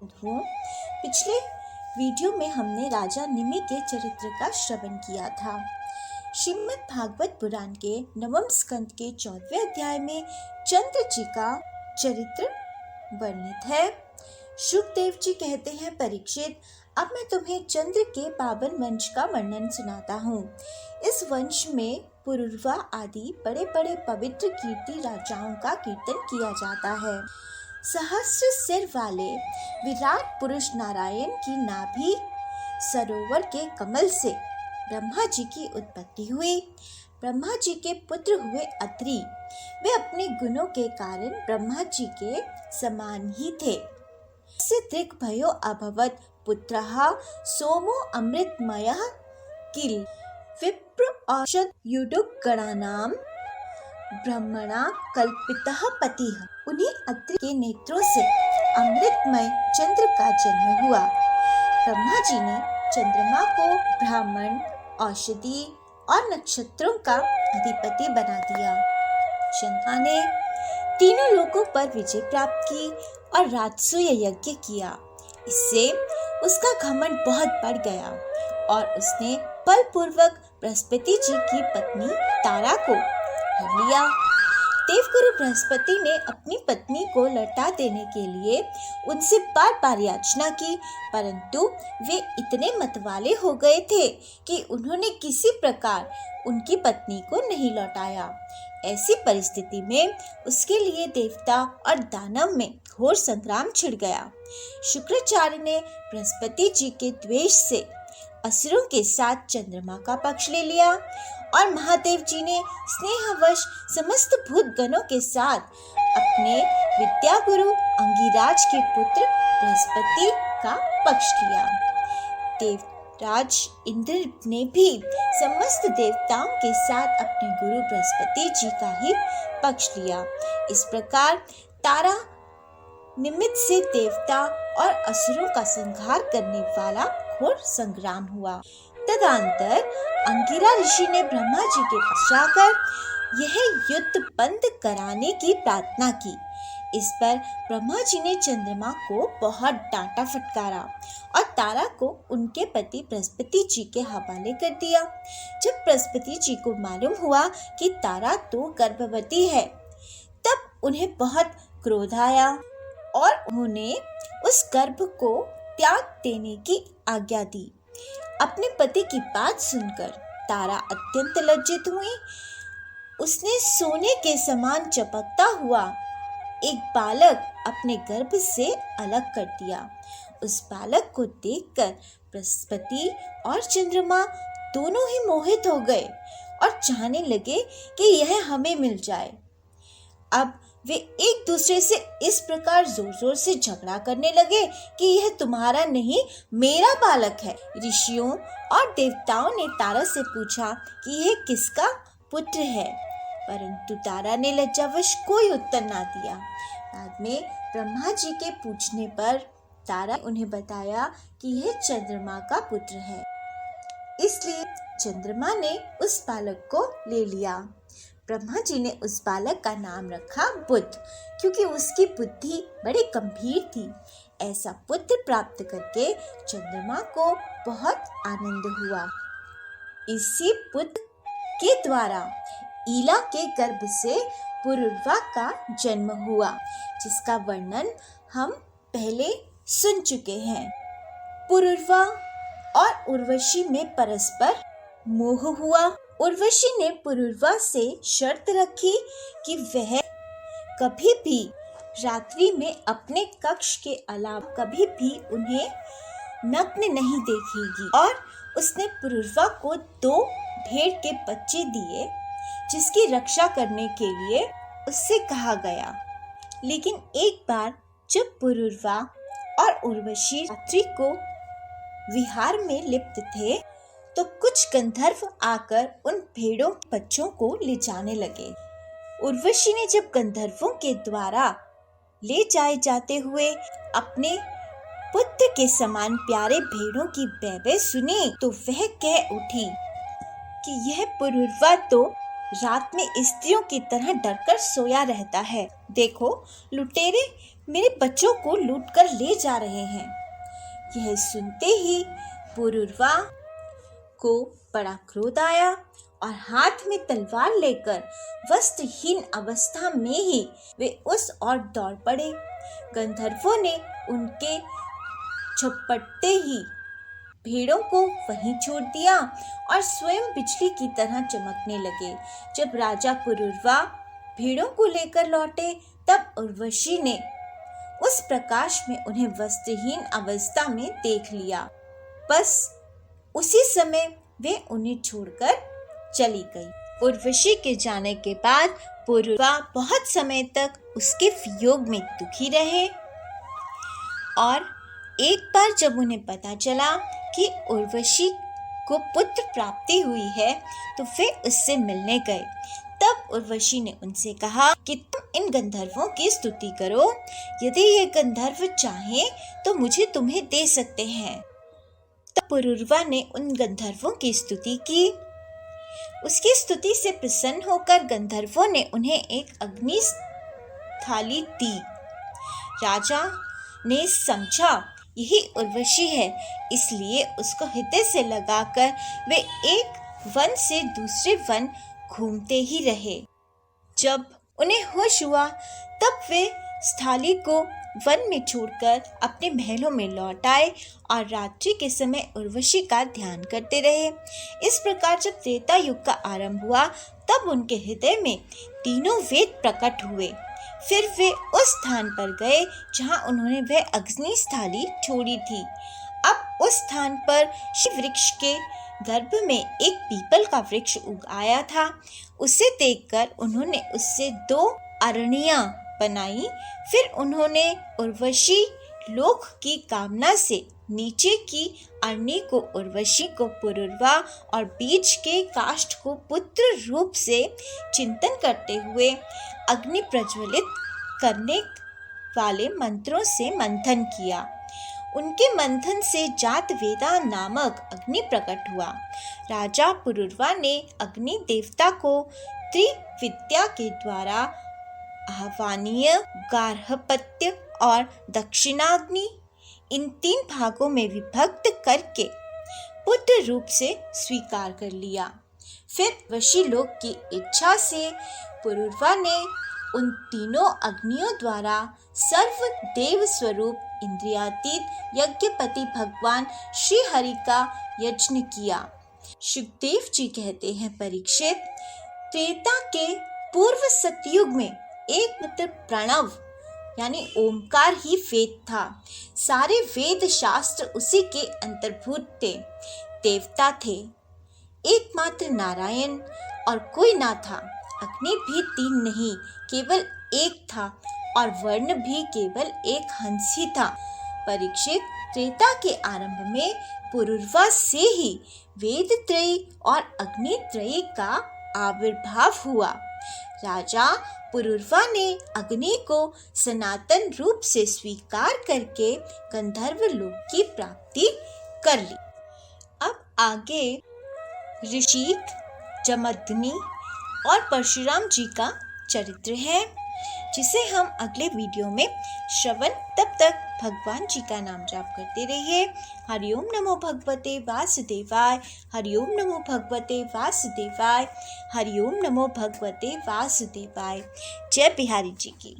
वो पिछले वीडियो में हमने राजा निमि के चरित्र का श्रवण किया था। श्रीमद् भागवत पुराण के नवम स्कंद के 14वें अध्याय में चंद्र जी का चरित्र वर्णित है। शुकदेव जी कहते हैं, परीक्षित, अब मैं तुम्हें चंद्र के पावन वंश का वर्णन सुनाता हूँ। इस वंश में पुरुरवा आदि बड़े बड़े पवित्र कीर्ति राजाओं का कीर्तन किया जाता है। सहस्र सिर वाले विराट पुरुष नारायण की नाभि सरोवर के कमल से ब्रह्मा जी की उत्पत्ति हुई। ब्रह्मा जी के पुत्र हुए अत्रि। वे अपने गुणों के कारण ब्रह्मा जी के समान ही थे। से दिग्भयो अभवत् पुत्रः सोमो अमृतमयः किल विप्र औषध युडुक गणानाम ब्रह्मणा कल्पितः पतिः। उन्हीं अत्रि के नेत्रों से अमृतमय चंद्र का जन्म हुआ। ब्रह्मा जी ने चंद्रमा को ब्राह्मण, औषधि और नक्षत्रों का अधिपति बना दिया। चंद्रमा ने तीनों लोकों पर विजय प्राप्त की और राजसूय यज्ञ किया। इससे उसका घमंड बहुत बढ़ गया और उसने बलपूर्वक बृहस्पति जी की पत्नी तारा को हर लिया। देवगुरु बृहस्पति ने अपनी पत्नी को लौटा देने के लिए उनसे बार बार याचना की, परंतु वे इतने मतवाले हो गए थे कि उन्होंने किसी प्रकार उनकी पत्नी को नहीं लौटाया। ऐसी परिस्थिति में उसके लिए देवता और दानव में घोर संग्राम छिड़ गया। शुक्राचार्य ने बृहस्पति जी के द्वेष से असुरों के साथ चंद्रमा का पक्ष ले लिया और महादेव जी ने स्नेहवश समस्त भूतगणों के साथ अपने विद्या गुरु अंगिराज के पुत्र बृहस्पति का पक्ष लिया। देवराज इंद्र ने भी समस्त देवताओं के साथ अपने गुरु बृहस्पति जी का ही पक्ष लिया। इस प्रकार तारा निमित्त से देवता और असुरों का संहार करने वाला घोर संग्राम हुआ। तदंतर अंगिरा ऋषि ने ब्रह्मा जी के पास जाकर यह युद्ध बंद कराने की प्रार्थना की। इस पर ब्रह्मा जी ने चंद्रमा को बहुत डांटा फटकारा और तारा को उनके पति बृहस्पति जी के हवाले कर दिया। जब बृहस्पति जी को मालूम हुआ कि तारा तो गर्भवती है, तब उन्हें बहुत क्रोध आया और उन्होंने उस गर्भ को त्याग देने की आज्ञा दी। अपने पति की बात सुनकर तारा अत्यंत लज्जित हुई। उसने सोने के समान चमकता हुआ एक बालक अपने गर्भ से अलग कर दिया। उस बालक को देखकर बृहस्पति और चंद्रमा दोनों ही मोहित हो गए और चाहने लगे कि यह हमें मिल जाए। अब वे एक दूसरे से इस प्रकार जोर जोर से झगड़ा करने लगे कि यह तुम्हारा नहीं, मेरा बालक है। ऋषियों और देवताओं ने तारा से पूछा कि यह किसका पुत्र है, परंतु तारा ने लज्जावश कोई उत्तर ना दिया। बाद में ब्रह्मा जी के पूछने पर तारा उन्हें बताया कि यह चंद्रमा का पुत्र है। इसलिए चंद्रमा ने उस बालक को ले लिया। ब्रह्मा जी ने उस बालक का नाम रखा बुध, क्योंकि उसकी बुद्धि बड़ी गंभीर थी। ऐसा पुत्र प्राप्त करके चंद्रमा को बहुत आनंद हुआ। इसी पुत्र के द्वारा ईला के गर्भ से पुरुरवा का जन्म हुआ, जिसका वर्णन हम पहले सुन चुके हैं। पुरुरवा और उर्वशी में परस्पर मोह हुआ। उर्वशी ने पुरुरवा से शर्त रखी कि वह कभी भी रात्रि में अपने कक्ष के अलावा कभी भी उन्हें नग्न नहीं देखेगी, और उसने पुरुरवा को 2 भेड़ के बच्चे दिए, जिसकी रक्षा करने के लिए उससे कहा गया। लेकिन एक बार जब पुरुरवा और उर्वशी रात्रि को विहार में लिप्त थे, तो कुछ गंधर्व आकर उन भेड़ों बच्चों को ले जाने लगे। उर्वशी ने जब गंधर्वों के द्वारा ले जाए जाते हुए अपने पुत्र के समान प्यारे भेड़ों की बै सुनी, तो वह कह उठी कि यह पुरुरवा तो रात में स्त्रियों की तरह डरकर सोया रहता है। देखो लुटेरे मेरे बच्चों को लूटकर ले जा रहे हैं। यह सुनते ही पुरुरवा को बड़ा क्रोध आया और हाथ में तलवार लेकर वस्त्रहीन अवस्था में ही वे उस ओर दौड़ पड़े। गंधर्वों ने उनके झपटते ही भेड़ों को वहीं छोड़ दिया और स्वयं बिजली की तरह चमकने लगे। जब राजा पुरुरवा भेड़ों को लेकर लौटे तब उर्वशी ने उस प्रकाश में उन्हें वस्त्रहीन अवस्था में देख लिया। बस उसी समय वे उन्हें छोड़कर चली गई। उर्वशी के जाने के बाद पुरुरवा बहुत समय तक उसके वियोग में दुखी रहे और एक बार जब उन्हें पता चला कि उर्वशी को पुत्र प्राप्ति हुई है तो वे उससे मिलने गए। तब उर्वशी ने उनसे कहा कि तुम इन गंधर्वों की स्तुति करो, यदि ये गंधर्व चाहें तो मुझे तुम्हें दे सकते हैं। तब पुरुरवा ने उन गंधर्वों की स्तुति की। उसकी स्तुति से प्रसन्न होकर गंधर्वों ने उन्हें एक अग्नि थाली दी। राजा ने समझा यही उर्वशी है, इसलिए उसको हृदय से लगाकर वे एक वन से दूसरे वन घूमते ही रहे। जब उन्हें होश हुआ तब वे थाली को वन में छोड़कर अपने महलों में लौट आए और रात्रि के समय उर्वशी का ध्यान करते रहे। इस प्रकार जब त्रेता युग का आरंभ हुआ तब उनके हृदय में तीनों वेद प्रकट हुए। फिर वे उस स्थान पर गए जहां उन्होंने वह अग्नि थाली छोड़ी थी। अब उस स्थान पर शिव वृक्ष के गर्भ में एक पीपल का वृक्ष उग आया था। उसे देखकर उन्होंने उससे 2 अरणियां बनाई। फिर उन्होंने उर्वशी लोक की कामना से नीचे की अरणी को उर्वशी को पुरुरवा और बीच के काष्ठ को पुत्र रूप से चिंतन करते हुए अग्नि प्रज्वलित करने वाले मंत्रों से मंथन किया। उनके मंथन से जात वेदा नामक अग्नि प्रकट हुआ। राजा पुरुरवा ने अग्नि देवता को त्रिविद्या के द्वारा आह्वानीय, गार्हपत्य और दक्षिणाग्नि इन 3 भागों में विभक्त करके पुत्र रूप से स्वीकार कर लिया। फिर वशी लोक की इच्छा से पुरुरवा ने उन तीनों अग्नियों द्वारा सर्व देव स्वरूप इंद्रियातीत यज्ञपति भगवान श्री हरि का यज्ञ किया। शुकदेव जी कहते हैं, परीक्षित, त्रेता के पूर्व सतयुग में एकमात्र प्रणव यानी ओमकार ही वेद था। सारे वेद शास्त्र उसी के अंतर्भूत थे। देवता थे एकमात्र नारायण और कोई ना था। अग्नि भी 3 नहीं केवल एक था और वर्ण भी केवल एक हंस ही था। परीक्षित, त्रेता के आरंभ में पुरुरवा से ही वेद त्रयी और अग्नि त्रयी का आविर्भाव हुआ। राजा पुरुरवा ने अग्नि को सनातन रूप से स्वीकार करके गंधर्व लोक की प्राप्ति कर ली। अब आगे ऋषिक, जमदग्नि और परशुराम जी का चरित्र है, जिसे हम अगले वीडियो में श्रवण। तब तक भगवान जी का नाम जाप करते रहिए। हरिओम नमो भगवते वासुदेवाय, हरिओम नमो भगवते वासुदेवाय, हरिओम नमो भगवते वासुदेवाय। जय बिहारी जी की।